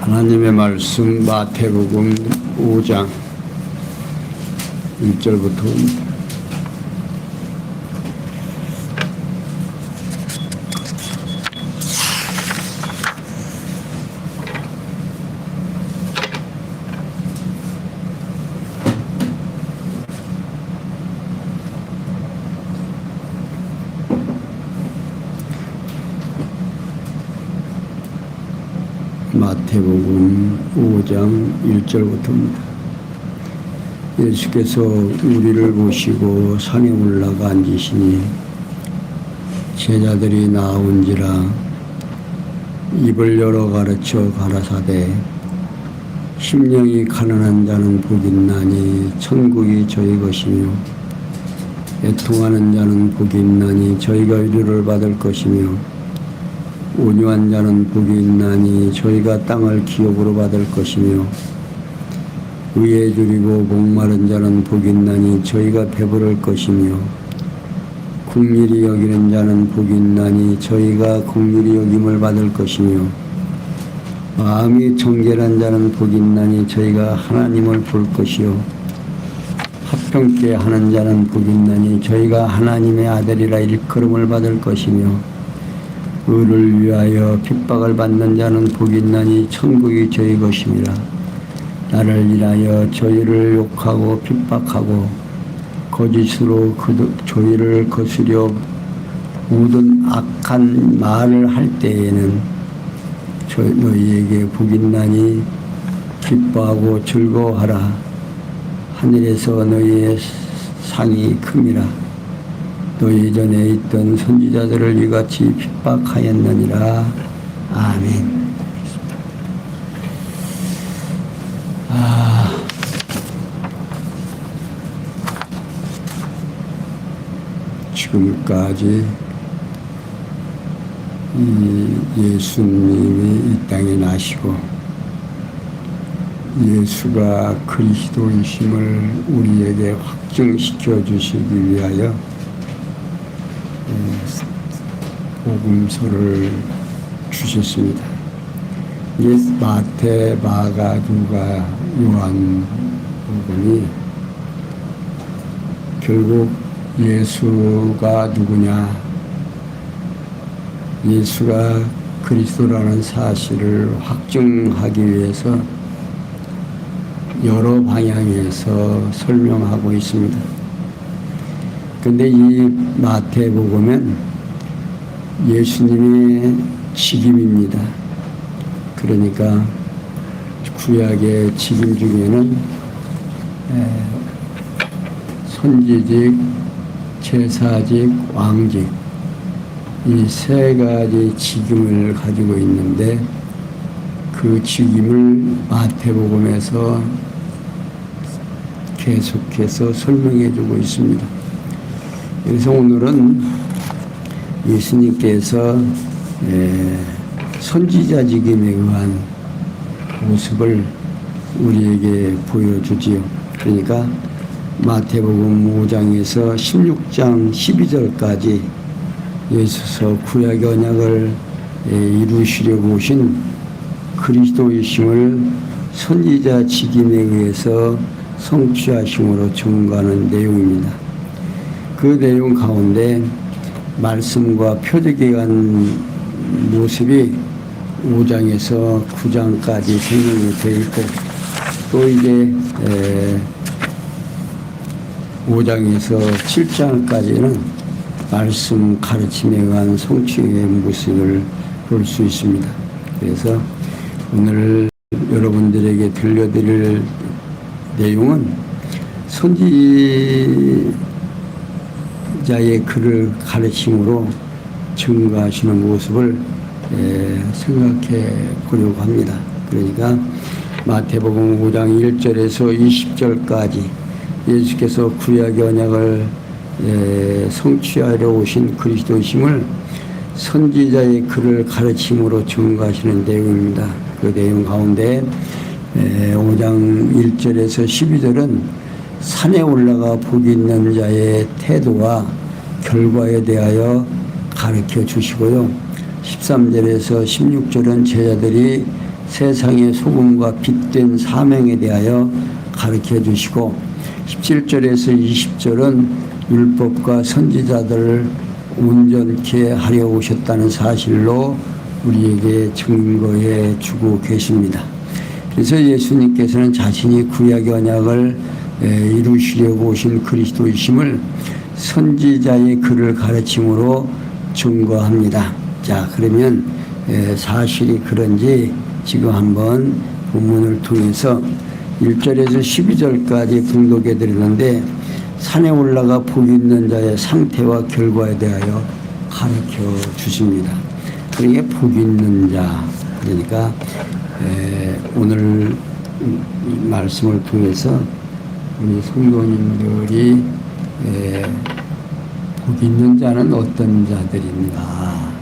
하나님의 말씀 마태복음 5장 1절부터입니다. 마태복음 5장 1절부터입니다. 예수께서 우리를 보시고 산에 올라가 앉으시니 제자들이 나온지라 입을 열어 가르쳐 가라사대 심령이 가난한 자는 복이 있나니 천국이 저희 것이며 애통하는 자는 복이 있나니 저희가 위로를 받을 것이며 온유한 자는 복이 있나니 저희가 땅을 기업으로 받을 것이며 의에 줄이고 목마른 자는 복이 있나니 저희가 배부를 것이며 긍휼히 여기는 자는 복이 있나니 저희가 긍휼히 여김을 받을 것이며 마음이 정결한 자는 복이 있나니 저희가 하나님을 볼 것이요 화평케 하는 자는 복이 있나니 저희가 하나님의 아들이라 일컬음을 받을 것이며 의를 위하여 핍박을 받는 자는 복이 있나니 천국이 저희 것임이라. 나를 위하여 저희를 욕하고 핍박하고 거짓으로 저희를 거스려 모든 악한 말을 할 때에는 너희에게 복이 있나니 기뻐하고 즐거워하라. 하늘에서 너희의 상이 큼이라. 너희 전에 있던 선지자들을 이같이 핍박하였느니라. 아멘. 지금까지 예수님이 이 땅에 나시고 예수가 그리스도이심을 우리에게 확증시켜 주시기 위하여 복음서를 주셨습니다. 마태, 마가, 누가, 요한 복음이 결국 예수가 누구냐, 예수가 그리스도라는 사실을 확증하기 위해서 여러 방향에서 설명하고 있습니다. 근데 이 마태복음은 예수님의 직임입니다. 그러니까 구약의 직임 중에는 선지직, 제사직, 왕직 이 세 가지 직임을 가지고 있는데 그 직임을 마태복음에서 계속해서 설명해 주고 있습니다. 그래서 오늘은 예수님께서 선지자 직임에 의한 모습을 우리에게 보여주지요. 그러니까 마태복음 5장에서 16장 12절까지 예수서 구약의 언약을 이루시려고 오신 그리스도이심을 선지자 직임에 의해서 성취하심으로 증거하는 내용입니다. 그 내용 가운데 말씀과 표적에 의한 모습이 5장에서 9장까지 설명이 되어 있고 또 이제 5장에서 7장까지는 말씀 가르침에 의한 성취의 모습을 볼 수 있습니다. 그래서 오늘 여러분들에게 들려드릴 내용은 선지자의 글을 가르침으로 증거하시는 모습을 생각해 보려고 합니다. 그러니까 마태복음 5장 1절에서 20절까지 예수께서 구약의 언약을 성취하려 오신 그리스도이심을 선지자의 글을 가르침으로 증거하시는 내용입니다. 그 내용 가운데 5장 1절에서 12절은 산에 올라가 복이 있는 자의 태도와 결과에 대하여 가르쳐 주시고요. 13절에서 16절은 제자들이 세상의 소금과 빛된 사명에 대하여 가르쳐 주시고 17절에서 20절은 율법과 선지자들을 온전케 하려 오셨다는 사실로 우리에게 증거해 주고 계십니다. 그래서 예수님께서는 자신이 구약의 언약을 이루시려고 오신 그리스도이심을 선지자의 글을 가르침으로 증거합니다. 자, 그러면 사실이 그런지 지금 한번 본문을 통해서 1절에서 12절까지 분독해 드리는데 산에 올라가 복 있는 자의 상태와 결과에 대하여 가르쳐 주십니다. 그러니까 복 있는 자, 그러니까 오늘 말씀을 통해서 우리 성도님들이 복 있는 자는 어떤 자들인가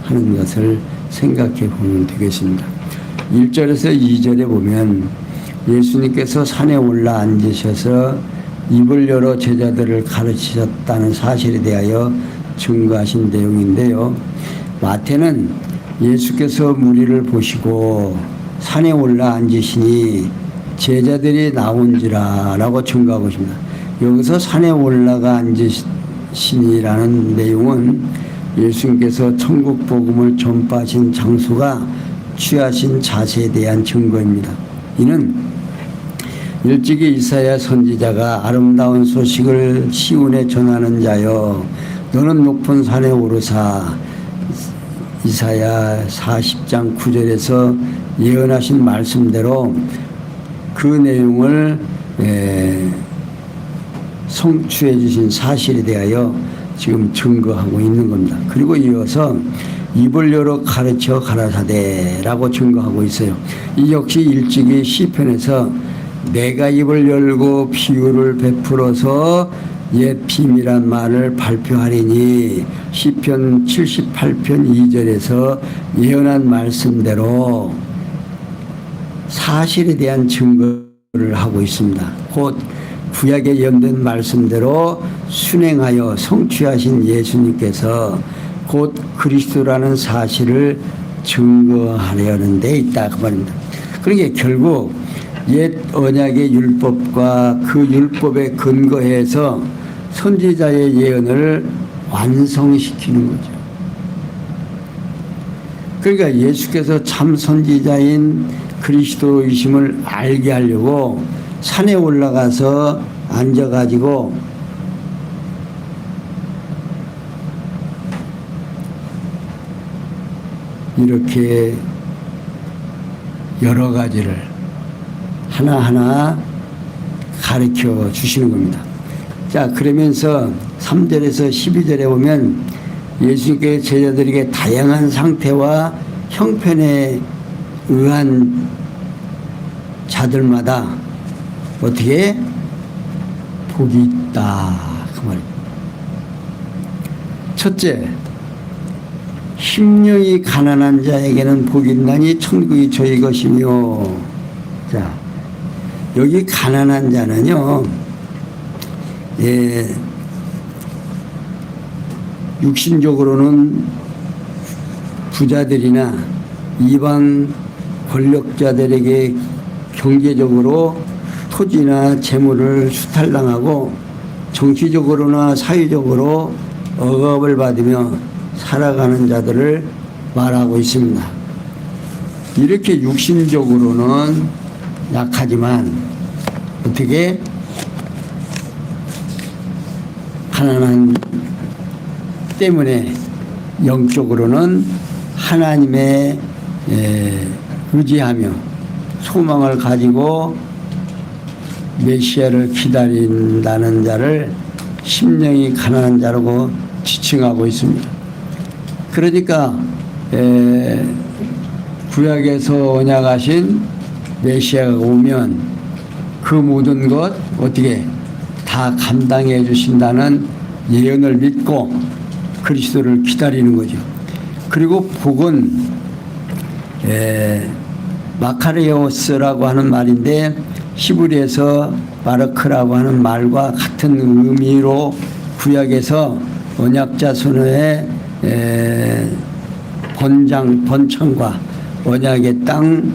하는 것을 생각해 보면 되겠습니다. 1절에서 2절에 보면 예수님께서 산에 올라 앉으셔서 입을 열어 제자들을 가르치셨다는 사실에 대하여 증거하신 내용인데요. 마태는 예수께서 무리를 보시고 산에 올라 앉으시니 제자들이 나온지라 라고 증거하고 있습니다. 여기서 산에 올라가 앉으시니라는 내용은 예수님께서 천국 복음을 전파하신 장소가 취하신 자세에 대한 증거입니다. 이는 일찍이 이사야 선지자가 아름다운 소식을 시온에 전하는 자여 너는 높은 산에 오르사 이사야 40장 9절에서 예언하신 말씀대로 그 내용을 성취해 주신 사실에 대하여 지금 증거하고 있는 겁니다. 그리고 이어서 입을 열어 가르쳐 가라사대라고 증거하고 있어요. 이 역시 일찍이 시편에서 내가 입을 열고 비유를 베풀어서 옛 비밀한 말을 발표하리니 시편 78편 2절에서 예언한 말씀대로 사실에 대한 증거를 하고 있습니다. 곧 구약에 예언된 말씀대로 순행하여 성취하신 예수님께서 곧 그리스도라는 사실을 증거하려는 데 있다 그 말입니다. 그러니까 결국 옛 언약의 율법과 그 율법에 근거해서 선지자의 예언을 완성시키는 거죠. 그러니까 예수께서 참 선지자인 그리스도이심을 알게 하려고 산에 올라가서 앉아가지고 이렇게 여러 가지를 하나하나 가르쳐 주시는 겁니다. 자, 그러면서 3절에서 12절에 보면 예수님께 제자들에게 다양한 상태와 형편에 의한 자들마다 어떻게 복이 있다 그 말입니다. 첫째, 심령이 가난한 자에게는 복이 있나니 천국이 저희 것이며. 자, 여기 가난한 자는요, 육신적으로는 부자들이나 이방 권력자들에게 경제적으로 토지나 재물을 수탈당하고 정치적으로나 사회적으로 억압을 받으며 살아가는 자들을 말하고 있습니다. 이렇게 육신적으로는 약하지만 어떻게 가난한 때문에 영적으로는 하나님의 의지하며 소망을 가지고 메시아를 기다린다는 자를 심령이 가난한 자라고 지칭하고 있습니다. 그러니까 구약에서 언약하신 메시아가 오면 그 모든 것 어떻게 다 감당해 주신다는 예언을 믿고 그리스도를 기다리는 거죠. 그리고 복은 마카리오스라고 하는 말인데 히브리에서 마르크라고 하는 말과 같은 의미로 구약에서 언약자 선언의 번창과 언약의 땅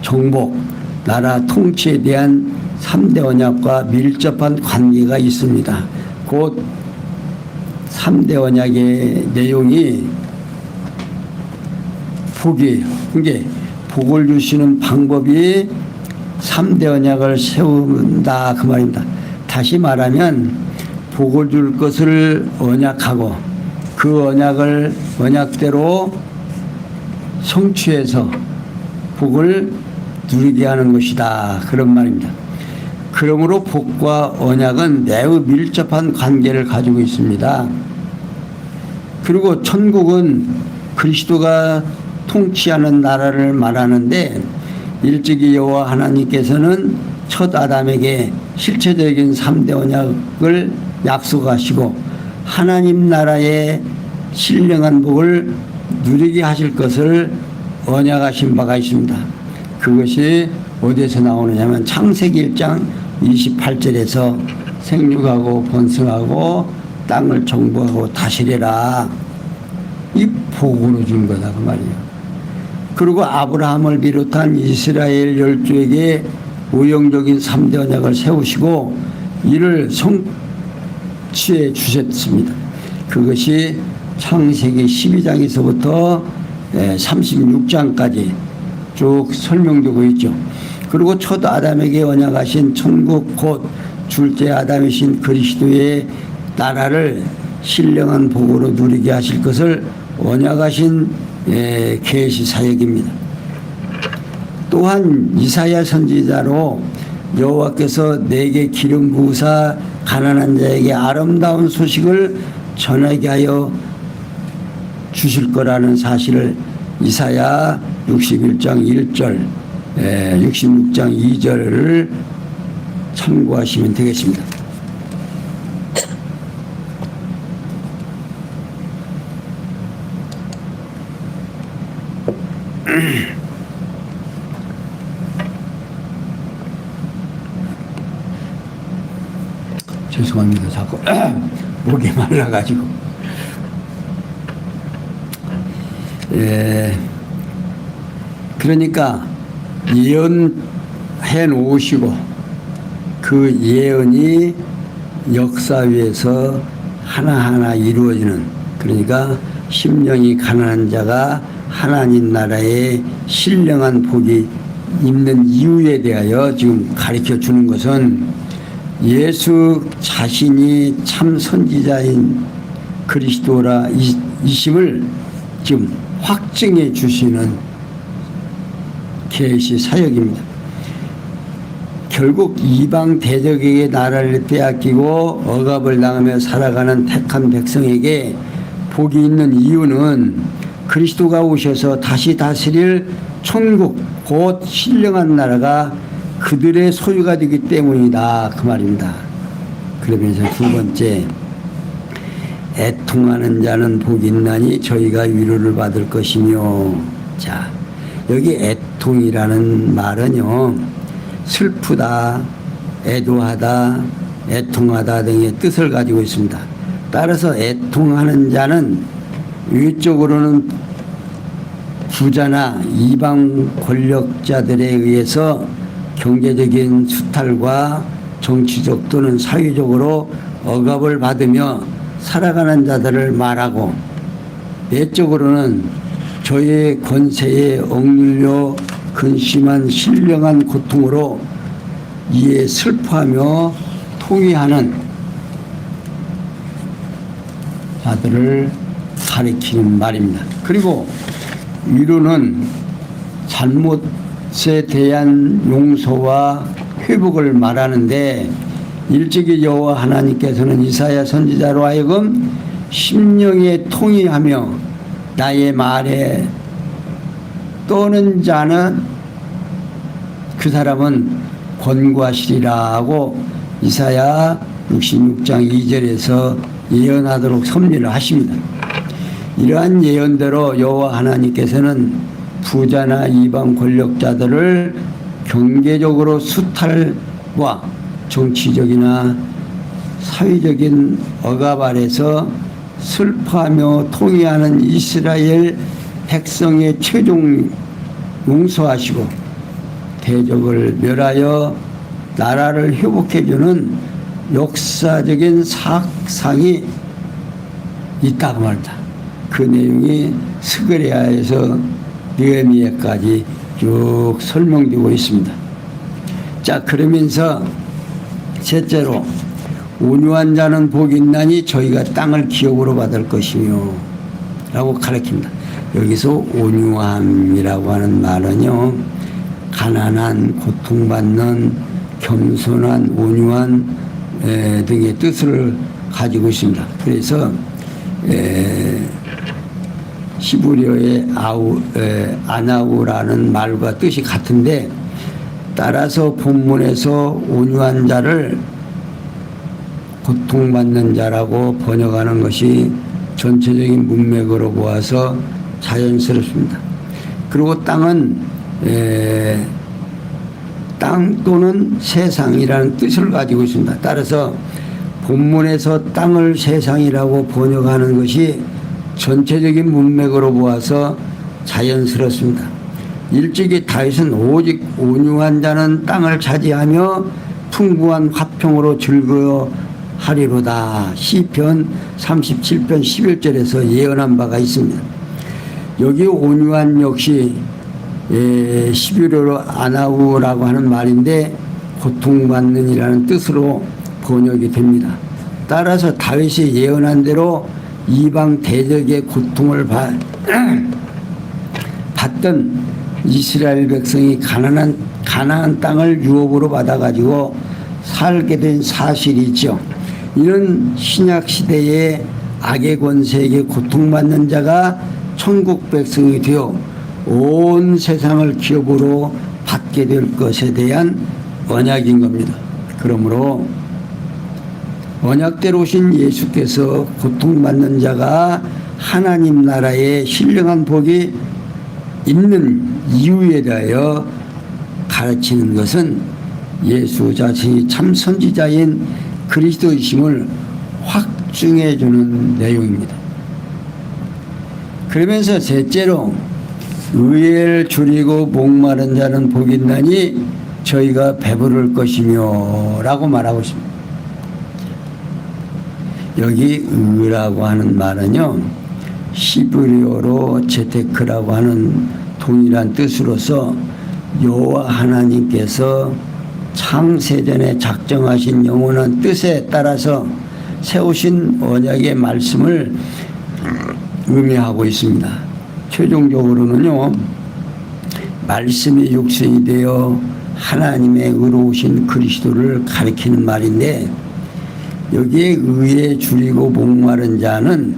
정복, 나라 통치에 대한 3대 언약과 밀접한 관계가 있습니다. 곧 3대 언약의 내용이 복이, 이게 복을 주시는 방법이 3대 언약을 세운다 그 말입니다. 다시 말하면 복을 줄 것을 언약하고 그 언약을 언약대로 성취해서 복을 누리게 하는 것이다 그런 말입니다. 그러므로 복과 언약은 매우 밀접한 관계를 가지고 있습니다. 그리고 천국은 그리스도가 통치하는 나라를 말하는데 일찍이 여호와 하나님께서는 첫 아담에게 실체적인 3대 언약을 약속하시고 하나님 나라의 신령한 복을 누리게 하실 것을 언약하신 바가 있습니다. 그것이 어디에서 나오느냐면 창세기 1장 28절에서 생육하고 번성하고 땅을 정복하고 다스리라 이 복으로 준 거다 그 말이에요. 그리고 아브라함을 비롯한 이스라엘 열조에게 우영적인 3대 언약을 세우시고 이를 성취해 주셨습니다. 그것이 창세기 12장에서부터 36장까지 쭉 설명되고 있죠. 그리고 첫 아담에게 언약하신 천국 곧 둘째 아담이신 그리스도의 나라를 신령한 복으로 누리게 하실 것을 언약하신 계시 사역입니다. 또한 이사야 선지자로 여호와께서 내게 기름 부으사 가난한 자에게 아름다운 소식을 전하게 하여 주실 거라는 사실을 이사야 61장 1절 66장 2절을 참고하시면 되겠습니다. 죄송합니다. 자꾸 목이 말라가지고. 그러니까 예언해 놓으시고 그 예언이 역사 위에서 하나하나 이루어지는, 그러니까 심령이 가난한 자가 하나님 나라의 신령한 복이 있는 이유에 대하여 지금 가르쳐 주는 것은 예수 자신이 참 선지자인 그리스도라 이심을 지금 확증해 주시는 계시 사역입니다. 결국 이방 대적에게 나라를 빼앗기고 억압을 당하며 살아가는 택한 백성에게 복이 있는 이유는 그리스도가 오셔서 다시 다스릴 천국 곧 신령한 나라가 그들의 소유가 되기 때문이다 그 말입니다. 그러면서 두 번째, 애통하는 자는 복이 있나니 저희가 위로를 받을 것이며. 자, 여기 애통이라는 말은요, 슬프다, 애도하다, 애통하다 등의 뜻을 가지고 있습니다. 따라서 애통하는 자는 외적으로는 부자나 이방 권력자들에 의해서 경제적인 수탈과 정치적 또는 사회적으로 억압을 받으며 살아가는 자들을 말하고, 내적으로는 저의 권세에 억눌려 근심한 신령한 고통으로 이에 슬퍼하며 통회하는 자들을 가리키는 말입니다. 그리고 위로는 잘못에 대한 용서와 회복을 말하는데, 일찍이 여호와 하나님께서는 이사야 선지자로 하여금 심령에 통회하며 나의 말에 떠는 자는 그 사람은 권고하시리라 하고 이사야 66장 2절에서 예언하도록 섭리를 하십니다. 이러한 예언대로 여호와 하나님께서는 부자나 이방 권력자들을 경제적으로 수탈과 정치적이나 사회적인 억압 아래서 슬퍼하며 통회하는 이스라엘 백성의 최종 용서하시고 대적을 멸하여 나라를 회복해주는 역사적인 사상이 있다고 말이다. 그 내용이 스가랴에서 느헤미야까지 쭉 설명되고 있습니다. 자, 그러면서 셋째로 온유한 자는 복이 있나니 저희가 땅을 기업으로 받을 것이며 라고 가르칩니다. 여기서 온유함이라고 하는 말은요, 가난한, 고통받는, 겸손한, 온유한 등의 뜻을 가지고 있습니다. 그래서 히브리어의 아나우라는 말과 뜻이 같은데, 따라서 본문에서 온유한 자를 고통받는 자라고 번역하는 것이 전체적인 문맥으로 보아서 자연스럽습니다. 그리고 땅은 땅 또는 세상이라는 뜻을 가지고 있습니다. 따라서 본문에서 땅을 세상이라고 번역하는 것이 전체적인 문맥으로 보아서 자연스럽습니다. 일찍이 다윗은 오직 온유한 자는 땅을 차지하며 풍부한 화평으로 즐거워하리로다. 시편 37편 11절에서 예언한 바가 있습니다. 여기 온유한 역시 히브리어로 아나우라고 하는 말인데 고통받는 이라는 뜻으로 번역이 됩니다. 따라서 다윗이 예언한 대로 이방 대적의 고통을 받던 이스라엘 백성이 가나안 땅을 유업으로 받아가지고 살게 된 사실이 있죠. 이는 신약 시대의 악의 권세에게 고통받는 자가 천국 백성이 되어 온 세상을 기업으로 받게 될 것에 대한 언약인 겁니다. 그러므로 언약대로 오신 예수께서 고통받는 자가 하나님 나라에 신령한 복이 있는 이유에 대하여 가르치는 것은 예수 자신이 참 선지자인 그리스도이심을 확증해 주는 내용입니다. 그러면서 셋째로 의를 줄이고 목마른 자는 복이 있나니 저희가 배부를 것이며 라고 말하고 있습니다. 여기 의라고 하는 말은요, 히브리어로 제테크라고 하는 동일한 뜻으로서 여호와 하나님께서 창세전에 작정하신 영원한 뜻에 따라서 세우신 언약의 말씀을 의미하고 있습니다. 최종적으로는요, 말씀이 육신이 되어 하나님의 의로우신 그리스도를 가리키는 말인데, 여기에 의에 줄이고 목마른 자는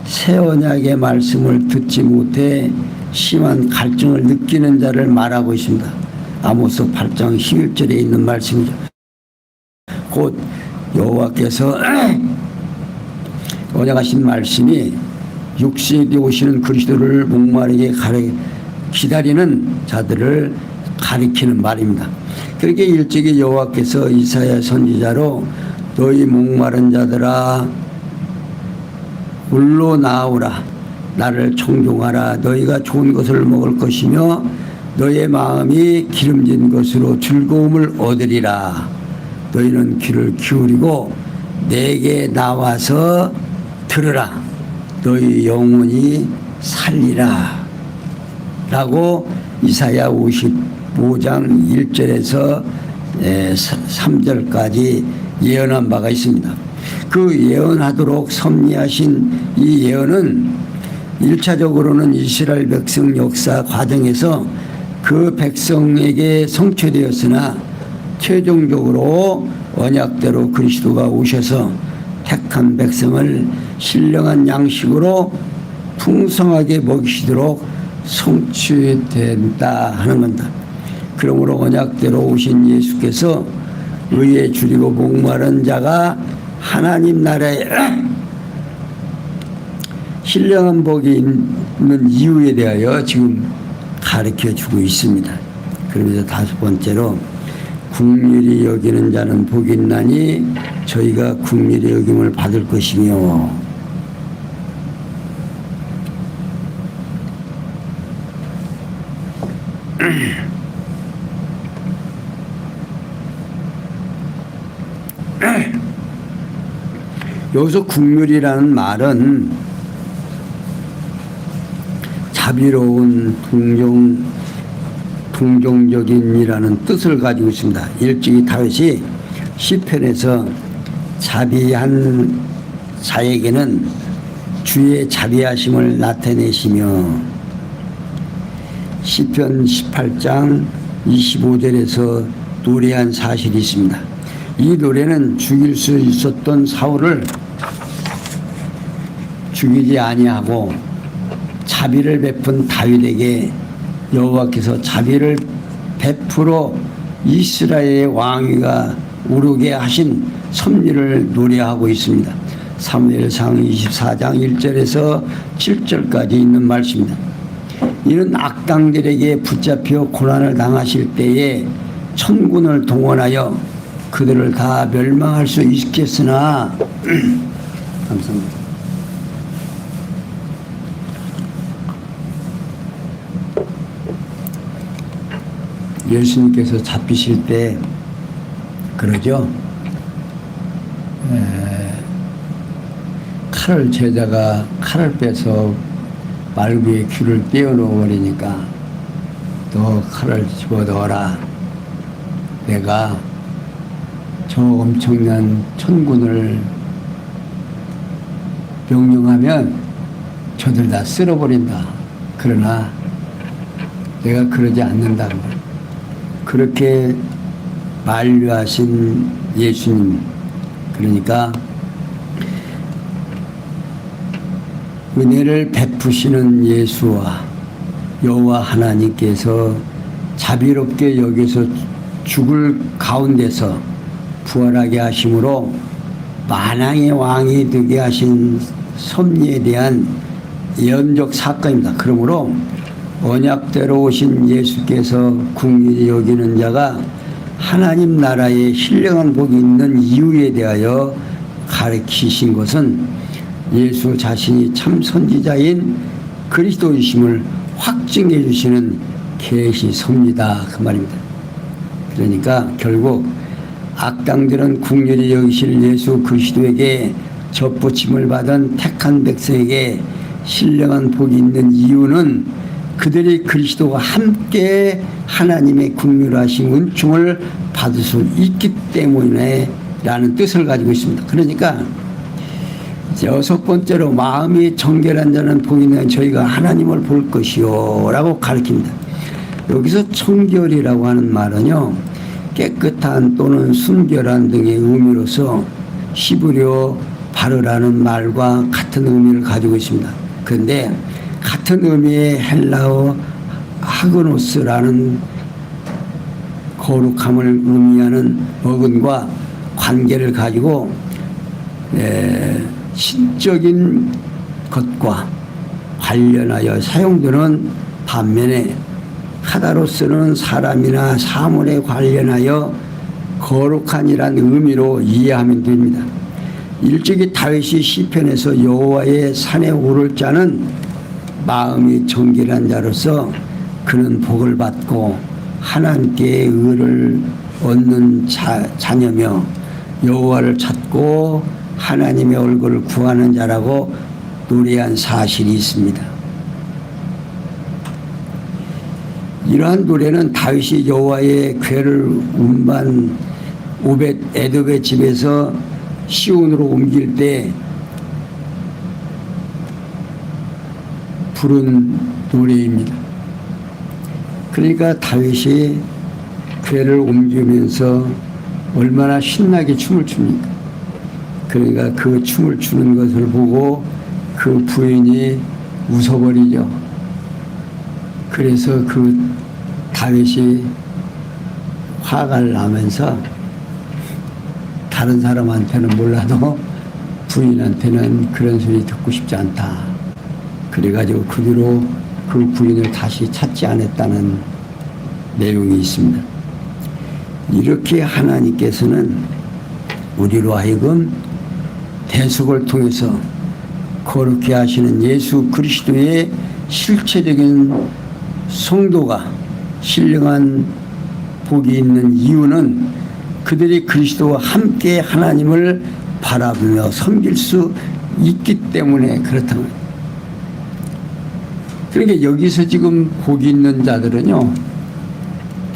새 언약의 말씀을 듣지 못해 심한 갈증을 느끼는 자를 말하고 있습니다. 아모스 8장 11절에 있는 말씀이죠. 곧 여호와께서 언약하신 말씀이 육신이 오시는 그리스도를 목마르게 기다리는 자들을 가리키는 말입니다. 그렇게 일찍이 여호와께서 이사야 선지자로 너희 목마른 자들아 물로 나오라, 나를 청종하라. 너희가 좋은 것을 먹을 것이며 너의 마음이 기름진 것으로 즐거움을 얻으리라. 너희는 귀를 기울이고 내게 나와서 들으라. 너희 영혼이 살리라 라고 이사야 55장 1절에서 3절까지 예언한 바가 있습니다. 그 예언하도록 섭리하신 이 예언은 1차적으로는 이스라엘 백성 역사 과정에서 그 백성에게 성취되었으나 최종적으로 언약대로 그리스도가 오셔서 택한 백성을 신령한 양식으로 풍성하게 먹이시도록 성취된다 하는 겁니다. 그러므로 언약대로 오신 예수께서 의에 줄이고 목마른 자가 하나님 나라에 신령한 복이 있는 이유에 대하여 지금 가르쳐주고 있습니다. 그러면서 다섯 번째로 긍휼히 여기는 자는 복이 있나니 저희가 긍휼히 여김을 받을 것이며, 여기서 국률이라는 말은 자비로운 동정적인이라는 뜻을 가지고 있습니다. 일찍이 다윗이 시편에서 자비한 자에게는 주의 자비하심을 나타내시며 시편 18장 25절에서 노래한 사실이 있습니다. 이 노래는 죽일 수 있었던 사울을 죽이지 아니하고 자비를 베푼 다윗에게 여호와께서 자비를 베풀어 이스라엘의 왕위가 오르게 하신 섭리를 노래하고 있습니다. 사무엘상 24장 1절에서 7절까지 있는 말씀입니다. 이는 악당들에게 붙잡혀 고난을 당하실 때에 천군을 동원하여 그들을 다 멸망할 수 있겠으나 감사합니다. 예수님께서 잡히실 때 그러죠. 칼을 제자가 칼을 빼서 말구의 귀를 떼어놓아 버리니까 너 칼을 집어넣어라. 내가 저 엄청난 천군을 명령하면 저들 다 쓸어버린다. 그러나 내가 그러지 않는다고. 그렇게 만류하신 예수님, 그러니까 은혜를 베푸시는 예수와 여호와 하나님께서 자비롭게 여기서 죽을 가운데서 부활하게 하심으로 만왕의 왕이 되게 하신 섭리에 대한 예언적 사건입니다. 그러므로 언약대로 오신 예수께서 궁일이 여기는 자가 하나님 나라에 신령한 복이 있는 이유에 대하여 가르치신 것은 예수 자신이 참 선지자인 그리스도이심을 확증해 주시는 계시섭니다. 그 말입니다. 그러니까 결국 악당들은 궁일이 여기실 예수 그리스도에게 접붙임을 받은 택한 백성에게 신령한 복이 있는 이유는 그들이 그리스도와 함께 하나님의 긍휼하신 은총을 받을 수 있기 때문에 라는 뜻을 가지고 있습니다. 그러니까 여섯 번째로 마음이 정결한 자는 복이 있는 저희가 하나님을 볼 것이요 라고 가르칩니다. 여기서 청결이라고 하는 말은요, 깨끗한 또는 순결한 등의 의미로서 씹으려 바르라는 말과 같은 의미를 가지고 있습니다. 그런데 같은 의미의 헬라어 하그노스라는 거룩함을 의미하는 어근과 관계를 가지고 신적인 것과 관련하여 사용되는 반면에 하다로스는 사람이나 사물에 관련하여 거룩한이라는 의미로 이해하면 됩니다. 일찍이 다윗이 시편에서 여호와의 산에 오를 자는 마음이 정결한 자로서 그는 복을 받고 하나님께 의를 얻는 자녀며 여호와를 찾고 하나님의 얼굴을 구하는 자라고 노래한 사실이 있습니다. 이러한 노래는 다윗이 여호와의 궤를 운반 오벳 에돔의 집에서 시온으로 옮길 때 부른 노래입니다. 그러니까 다윗이 궤를 옮기면서 얼마나 신나게 춤을 춥니까? 그러니까 그 춤을 추는 것을 보고 그 부인이 웃어버리죠. 그래서 그 다윗이 화가 나면서 다른 사람한테는 몰라도 부인한테는 그런 소리 듣고 싶지 않다. 그래가지고 그 뒤로 그 부인을 다시 찾지 않았다는 내용이 있습니다. 이렇게 하나님께서는 우리로 하여금 대속을 통해서 거룩히 하시는 예수 그리스도의 실체적인 성도가 신령한 복이 있는 이유는 그들이 그리스도와 함께 하나님을 바라보며 섬길 수 있기 때문에 그렇다면. 그러니까 여기서 지금 복이 있는 자들은요,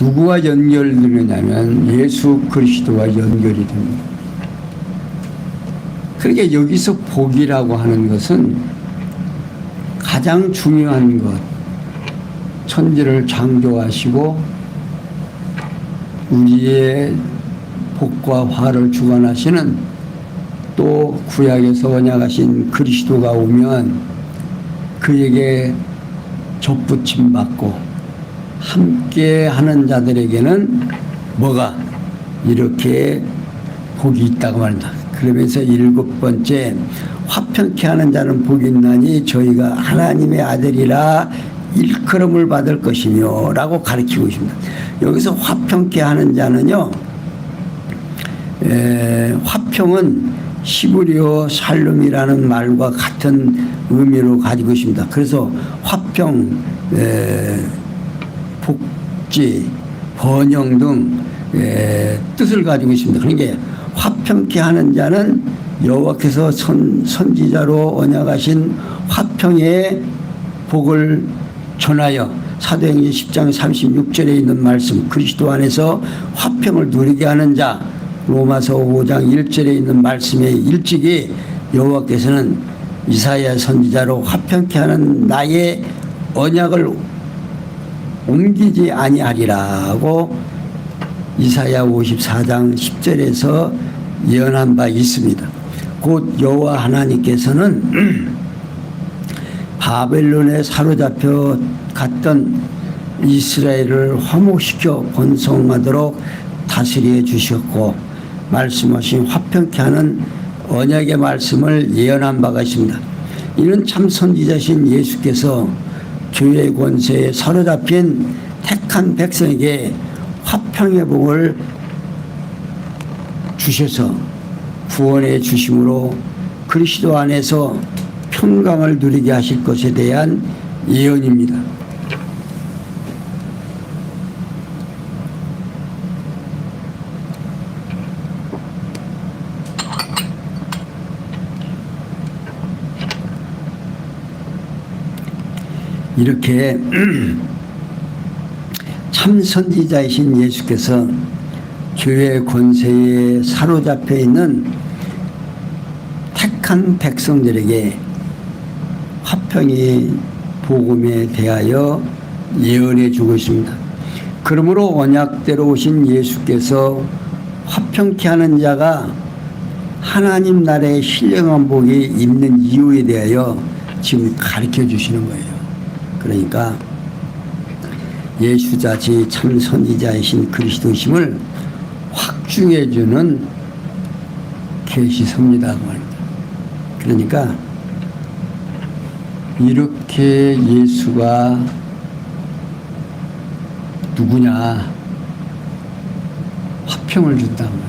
누구와 연결되느냐면 예수 그리스도와 연결이 됩니다. 그러니까 여기서 복이라고 하는 것은 가장 중요한 것, 천지를 창조하시고 우리의 복과 화를 주관하시는, 또 구약에서 언약하신 그리스도가 오면 그에게 접붙임 받고 함께 하는 자들에게는 뭐가 이렇게 복이 있다고 말한다. 그러면서 7번째, 화평케 하는 자는 복이 있나니 저희가 하나님의 아들이라 일컬음을 받을 것이며 라고 가르치고 있습니다. 여기서 화평케 하는 자는요, 화평은 시브리오 살룸이라는 말과 같은 의미로 가지고 있습니다. 그래서 화평, 복지, 번영 등 뜻을 가지고 있습니다. 그러니까 화평케 하는 자는 여호와께서 선지자로 언약하신 화평의 복을 전하여, 사도행전 10장 36절에 있는 말씀, 그리스도 안에서 화평을 누리게 하는 자, 로마서 5장 1절에 있는 말씀에 일찍이 여호와께서는 이사야 선지자로 화평케 하는 나의 언약을 옮기지 아니하리라고 이사야 54장 10절에서 예언한 바 있습니다. 곧 여호와 하나님께서는 바벨론에 사로잡혀 갔던 이스라엘을 화목시켜 번성하도록 다스려 주셨고, 말씀하신 화평케 하는 언약의 말씀을 예언한 바가 있습니다. 이는 참 선지자신 예수께서 죄의 권세에 사로잡힌 택한 백성에게 화평의 복을 주셔서 구원해 주심으로 그리스도 안에서 평강을 누리게 하실 것에 대한 예언입니다. 이렇게 참 선지자이신 예수께서 죄의 권세에 사로잡혀 있는 택한 백성들에게 화평의 복음에 대하여 예언해 주고 있습니다. 그러므로 언약대로 오신 예수께서 화평케 하는 자가 하나님 나라의 신령한 복이 있는 이유에 대하여 지금 가르쳐 주시는 거예요. 그러니까 예수자지 참 선지자이신 그리스도심을 확증해 주는 계시서입니다. 그러니까 이렇게 예수가 누구냐, 화평을 준다고 합니다.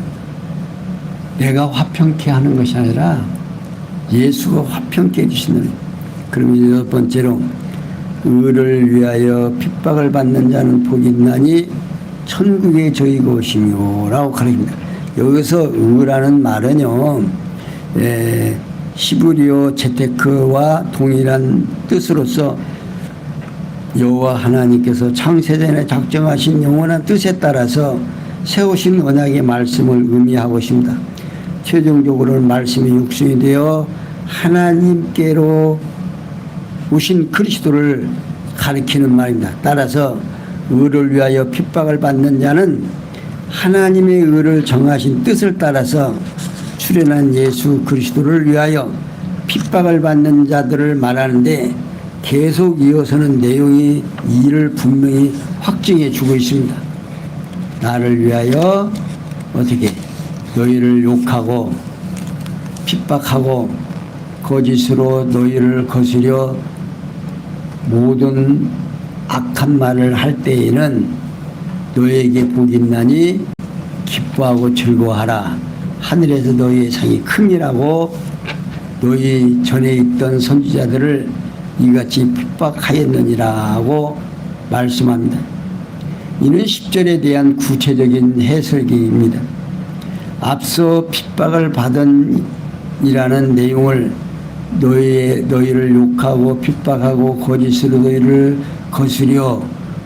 내가 화평케 하는 것이 아니라 예수가 화평케 해주시는. 그러면 8번째로, 의를 위하여 핍박을 받는 자는 복이 있나니 천국에 저희가 오시며 라고 가르칩니다. 여기서 의라는 말은요, 시브리오 제테크와 동일한 뜻으로서 여호와 하나님께서 창세전에 작정하신 영원한 뜻에 따라서 세우신 언약의 말씀을 의미하고 있습니다. 최종적으로는 말씀이 육신이 되어 하나님께로 오신 그리스도를 가리키는 말입니다. 따라서 의를 위하여 핍박을 받는 자는 하나님의 의를 정하신 뜻을 따라서 출현한 예수 그리스도를 위하여 핍박을 받는 자들을 말하는데, 계속 이어서는 내용이 이를 분명히 확증해 주고 있습니다. 나를 위하여 어떻게 너희를 욕하고 핍박하고 거짓으로 너희를 거스려 모든 악한 말을 할 때에는 너희에게 복이 있나니 기뻐하고 즐거워하라. 하늘에서 너희의 상이 큼이라고 너희 전에 있던 선지자들을 이같이 핍박하였느니라고 말씀합니다. 이는 10절에 대한 구체적인 해석입니다. 앞서 핍박을 받은 이라는 내용을 너희를 욕하고 핍박하고 거짓으로 너희를 거스려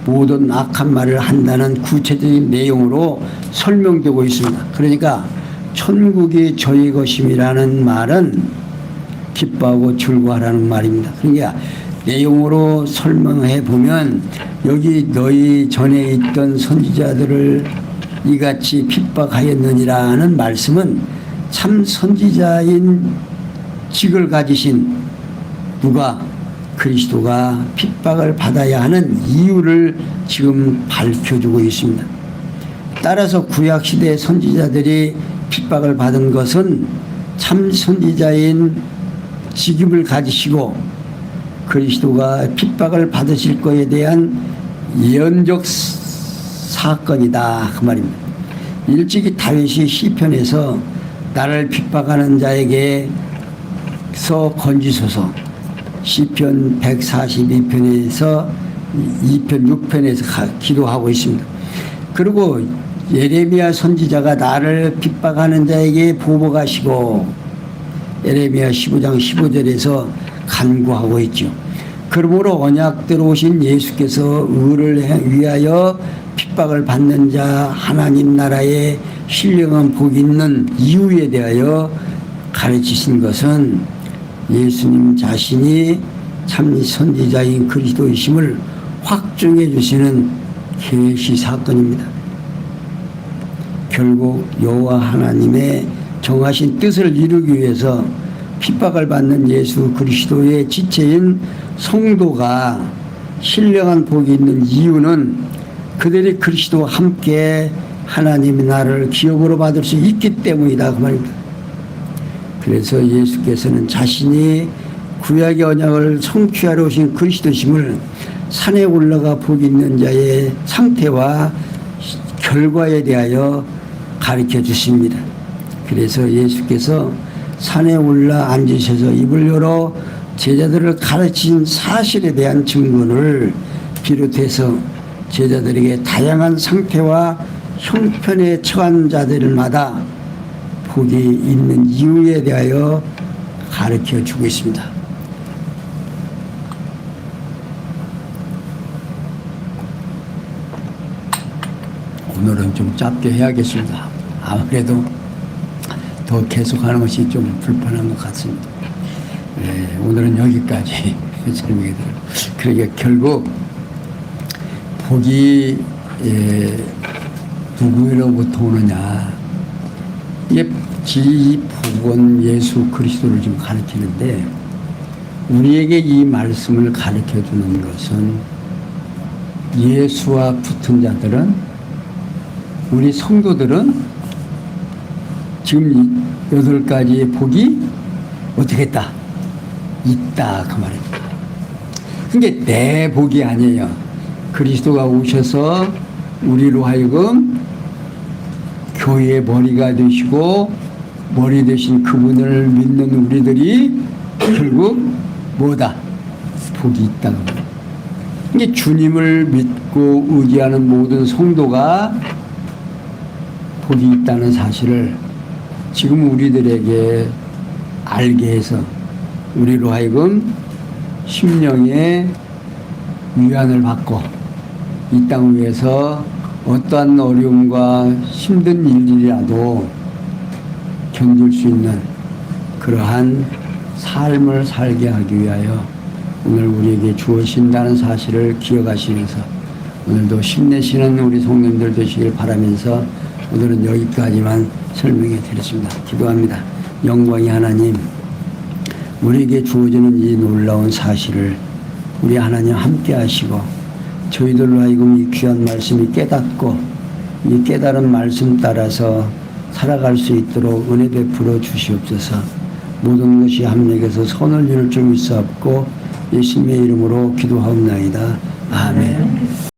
모든 악한 말을 한다는 구체적인 내용으로 설명되고 있습니다. 그러니까 천국이 저희 것임이라는 말은 기뻐하고 즐거워하라는 말입니다. 그러니까 내용으로 설명해 보면 여기 너희 전에 있던 선지자들을 이같이 핍박하였느니라는 말씀은 참 선지자인 직을 가지신 누가 그리스도가 핍박을 받아야 하는 이유를 지금 밝혀주고 있습니다. 따라서 구약시대 선지자들이 핍박을 받은 것은 참 선지자인 직임을 가지시고 그리스도가 핍박을 받으실 것에 대한 예언적 사건이다 그 말입니다. 일찍이 다윗이 시편에서 나를 핍박하는 자에게서 건지소서 시편 142편에서 2편 6편에서 기도하고 있습니다. 그리고 예레미야 선지자가 나를 핍박하는 자에게 보복하시고 예레미야 15장 15절에서 간구하고 있죠. 그러므로 언약대로 오신 예수께서 의를 위하여 핍박을 받는 자 하나님 나라에 신령한 복이 있는 이유에 대하여 가르치신 것은 예수님 자신이 참 선지자인 그리스도이심을 확증해 주시는 계시 사건입니다. 결국 여호와 하나님의 정하신 뜻을 이루기 위해서 핍박을 받는 예수 그리스도의 지체인 성도가 신령한 복이 있는 이유는 그들이 그리스도와 함께 하나님의 나라를 기업으로 받을 수 있기 때문이다 그 말입니다. 그래서 예수께서는 자신이 구약의 언약을 성취하러 오신 그리스도심을 산에 올라가 복이 있는 자의 상태와 결과에 대하여 가르쳐 주십니다. 그래서 예수께서 산에 올라 앉으셔서 입을 열어 제자들을 가르친 사실에 대한 증거를 비롯해서 제자들에게 다양한 상태와 형편에 처한 자들마다 복이 있는 이유에 대하여 가르쳐 주고 있습니다. 오늘은 좀 짧게 해야겠습니다. 아무래도 더 계속하는 것이 좀 불편한 것 같습니다. 네, 오늘은 여기까지 설명해 드려요. 그러니까 결국 복이 누구로부터 오느냐. 이 복은 예수 그리스도를 좀 가르치는데 우리에게 이 말씀을 가르쳐 주는 것은 예수와 붙은 자들은 우리 성도들은 지금 8가지의 복이 어떻게 했다? 있다 그 말입니다. 그게 내 복이 아니에요. 그리스도가 오셔서 우리로 하여금 교회의 머리가 되시고 머리 되신 그분을 믿는 우리들이 결국 뭐다? 복이 있다고. 이게 주님을 믿고 의지하는 모든 성도가 복이 있다는 사실을 지금 우리들에게 알게 해서 우리로 하여금 심령의 위안을 받고 이 땅을 위해서 어떠한 어려움과 힘든 일이라도 견딜 수 있는 그러한 삶을 살게 하기 위하여 오늘 우리에게 주어진다는 사실을 기억하시면서 오늘도 힘내시는 우리 성도님들 되시길 바라면서 오늘은 여기까지만 설명해 드렸습니다. 기도합니다. 영광의 하나님, 우리에게 주어지는 이 놀라운 사실을 우리 하나님 함께 하시고 저희들로 하여금 이 귀한 말씀이 깨닫고 이 깨달은 말씀 따라서 살아갈 수 있도록 은혜 베풀어 주시옵소서. 모든 것이 함께 선을 이룰 줄 믿사옵고 예수님의 이름으로 기도하옵나이다. 아멘.